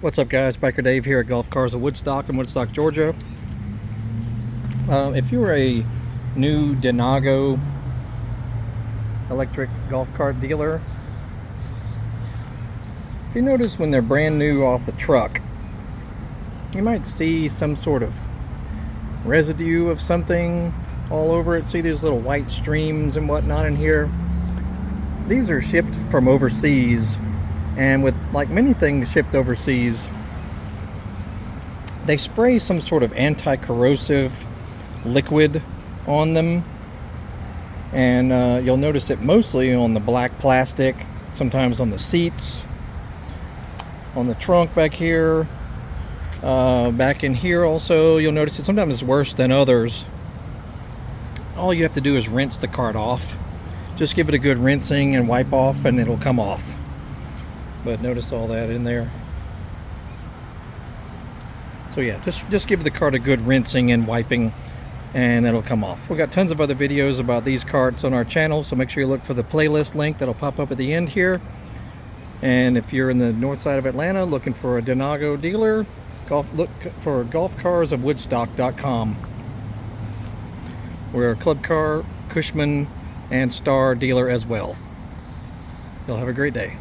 What's up, guys? Biker Dave here at Golf Cars of Woodstock in Woodstock, Georgia. If you're a new Denago electric golf cart dealer, if you notice when they're brand new off the truck, you might see some sort of residue of something all over it. See these little white streams and whatnot in here? These are shipped from overseas, and with like many things shipped overseas, they spray some sort of anti-corrosive liquid on them, and you'll notice it mostly on the black plastic, sometimes on the seats, on the trunk back here, back in here also. You'll notice it sometimes it's worse than others. All you have to do is rinse the cart off. Just give it a good rinsing and wipe off and it'll come off. But notice all that in there. So yeah, just give the cart a good rinsing and wiping and it'll come off. We've got tons of other videos about these carts on our channel, so make sure you look for the playlist link that'll pop up at the end here. And if you're in the north side of Atlanta looking for a Denago dealer, look for golfcarsofwoodstock.com. We're a Club Car, Cushman, and Star dealer as well. You'll have a great day.